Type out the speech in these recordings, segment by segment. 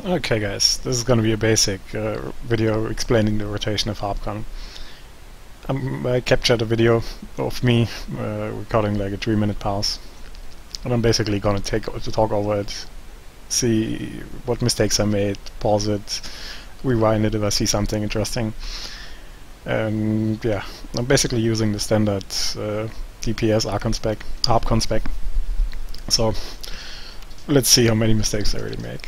Okay guys, this is gonna be a basic video explaining the rotation of Harbchon. I captured a video of me recording like a 3-minute pause, and I'm basically gonna talk over it, see what mistakes I made, pause it, rewind it if I see something interesting. And yeah, I'm basically using the standard DPS Harbchon spec. So let's see how many mistakes I really make.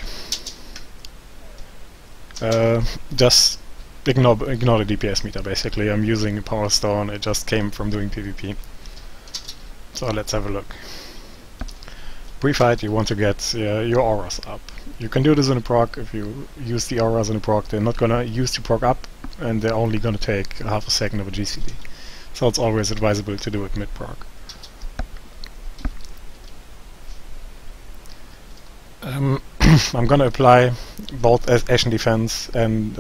Just ignore the DPS meter basically. I'm using a power stone, it just came from doing PvP. So let's have a look. Pre-fight you want to get your auras up. You can do this in a proc. If you use the auras in a proc, they're not gonna use the proc up, and they're only gonna take half a second of a GCD. So it's always advisable to do it mid-proc. I'm gonna apply both Ashen Defense and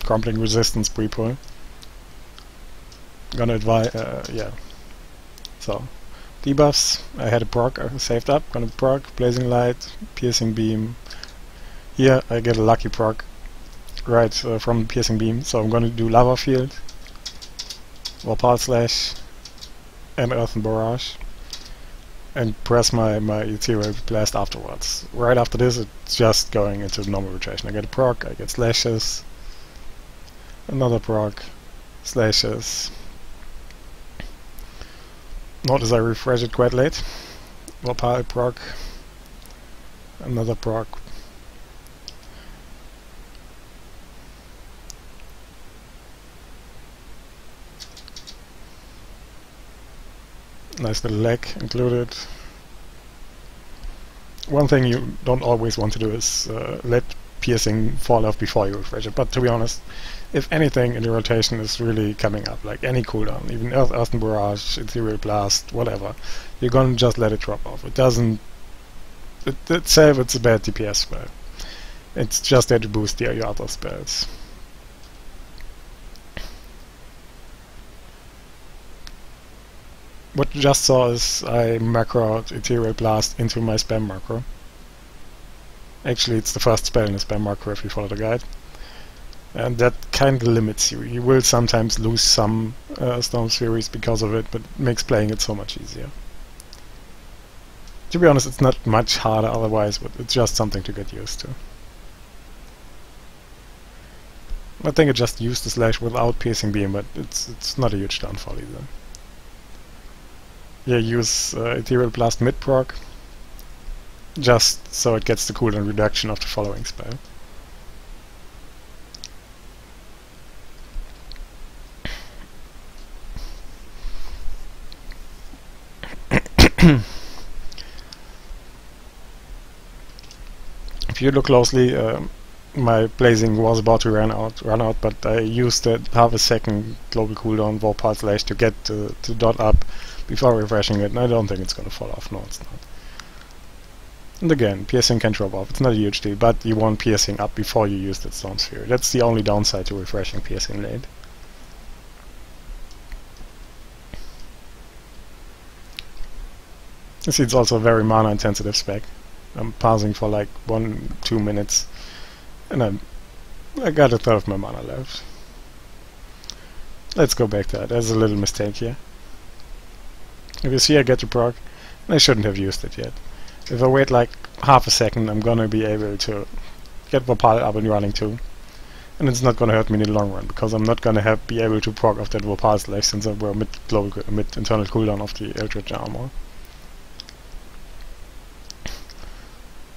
Crumpling Resistance pre-pull. Gonna advise, yeah. So, debuffs, I had a proc saved up, gonna proc, Blazing Light, Piercing Beam. Here I get a lucky proc right from Piercing Beam, so I'm gonna do Lava Field, Vorpal Slash, and Earthen Barrage. And press my Ethereal Blast afterwards. Right after this it's just going into normal rotation. I get a proc, I get slashes, another proc, slashes. Notice I refresh it quite late. Vorpal proc, another proc. Nice little leg included. One thing you don't always want to do is let piercing fall off before you refresh it, but to be honest, if anything in the rotation is really coming up, like any cooldown, even Earthen Barrage, Ethereal Blast, whatever, you're gonna just let it drop off. It doesn't... itself it's a bad DPS spell. It's just there to boost your other spells. What you just saw is I macroed Ethereal Blast into my spam macro. Actually it's the first spell in the spam macro if you follow the guide. And that kinda limits you. You will sometimes lose some Storm Furies because of it, but it makes playing it so much easier. To be honest, it's not much harder otherwise, but it's just something to get used to. I think I just used the slash without Piercing Beam, but it's not a huge downfall either. Yeah, use Ethereal Blast mid-proc, just so it gets the cooldown reduction of the following spell. If you look closely, my blazing was about to run out, but I used that half a second global cooldown Vorpal Slash to get the dot up before refreshing it, and I don't think it's gonna fall off. No, it's not. And again, piercing can drop off. It's not a huge deal, but you want piercing up before you use that Storm Sphere. That's the only downside to refreshing piercing late. You see, it's also a very mana intensive spec. I'm pausing for like 1-2 minutes, and I got a third of my mana left. Let's go back to that. There's a little mistake here. If you see I get the proc, I shouldn't have used it yet. If I wait like half a second, I'm gonna be able to get Vorpal up and running too. And it's not gonna hurt me in the long run, because I'm not gonna be able to proc off that Vorpal Slash since we're mid-internal cooldown of the Eldritch Armor.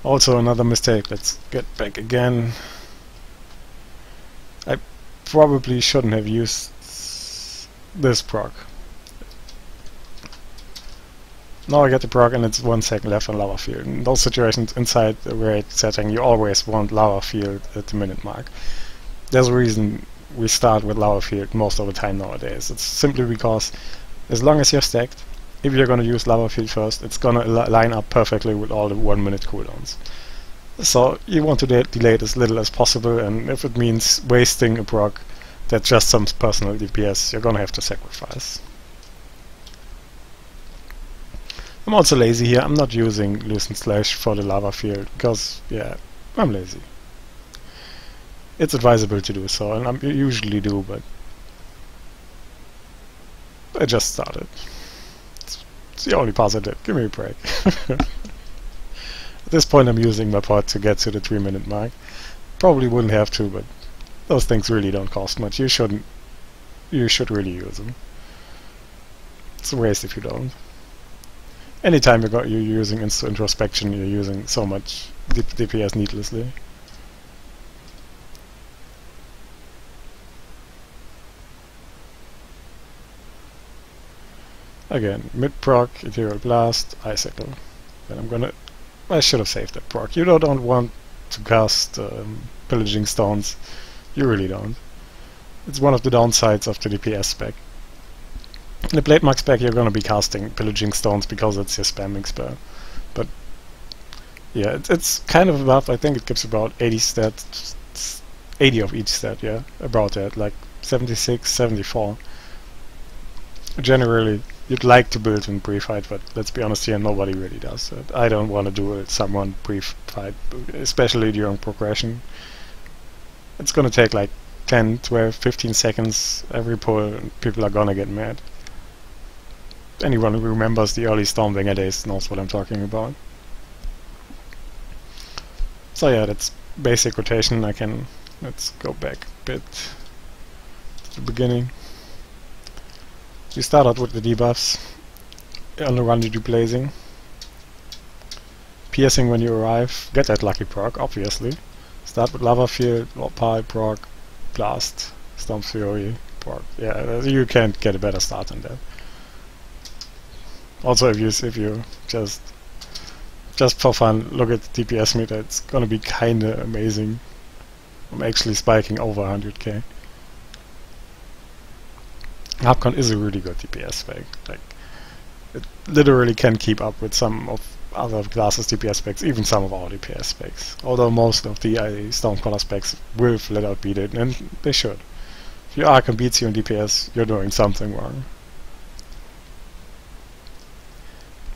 Also another mistake, let's get back again. I probably shouldn't have used this proc. Now I get the proc and it's 1 second left on Lava Field. In those situations inside the raid setting you always want Lava Field at the minute mark. There's a reason we start with Lava Field most of the time nowadays. It's simply because as long as you're stacked, if you're gonna use Lava Field first, it's gonna line up perfectly with all the 1 minute cooldowns. So you want to delay it as little as possible, and if it means wasting a proc that's just some personal DPS, you're gonna have to sacrifice. I'm also lazy here. I'm not using Lucent Slash for the Lava Field because, yeah, I'm lazy. it's advisable to do so, and I usually do, but I just started. It's the only pass I did. Give me a break. At this point I'm using my pod to get to the 3-minute mark. Probably wouldn't have to, but those things really don't cost much. You should really use them. It's a waste if you don't. Anytime you're using introspection, you're using so much DPS needlessly. Again, mid-proc, Ethereal Blast, Icicle. Then I should have saved that proc. You don't want to cast Pillaging Stones. You really don't. It's one of the downsides of the DPS spec. In the Blade Mark spec you're gonna be casting Pillaging Stones because it's your spamming spell. But yeah, it's kind of enough. I think it gives about 80 stats, 80 of each stat, yeah, about that, like 76, 74. Generally, you'd like to build in pre-fight, but let's be honest here, nobody really does it. I don't want to do it someone pre-fight, especially during progression. It's gonna take like 10, 12, 15 seconds every pull, and people are gonna get mad. Anyone who remembers the early Stormbringer days knows what I'm talking about. So yeah, that's basic rotation. Let's go back a bit to the beginning. You start out with the debuffs. On the run you do blazing. Piercing when you arrive. Get that lucky proc, obviously. Start with Lava Field, Pie proc, Blast, Storm Fury proc. Yeah, you can't get a better start than that. Also, if you just for fun look at the DPS meter, it's gonna be kinda amazing. I'm actually spiking over 100k. Harbchon is a really good DPS spec. Like, it literally can keep up with some of other classes' DPS specs, even some of our DPS specs. Although most of the Stormcaller specs will flat out beat it, and they should. If your Archon beats you in DPS, you're doing something wrong.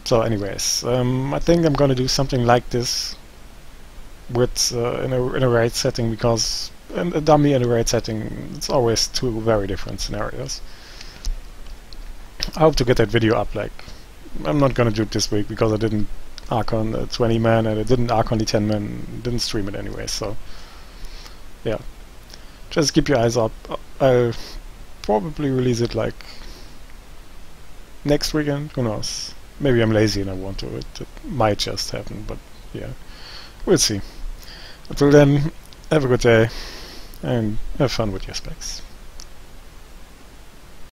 So anyways, I think I'm gonna do something like this with in a raid setting, because in a dummy and a raid setting, it's always two very different scenarios. I hope to get that video up. Like, I'm not gonna do it this week because I didn't Archon 20 man and I didn't Archon the 10 man, didn't stream it anyway. So yeah, just keep your eyes up. I'll probably release it like next weekend. Who knows? Maybe I'm lazy and I want to. It might just happen, but yeah, we'll see. Until then, have a good day and have fun with your specs.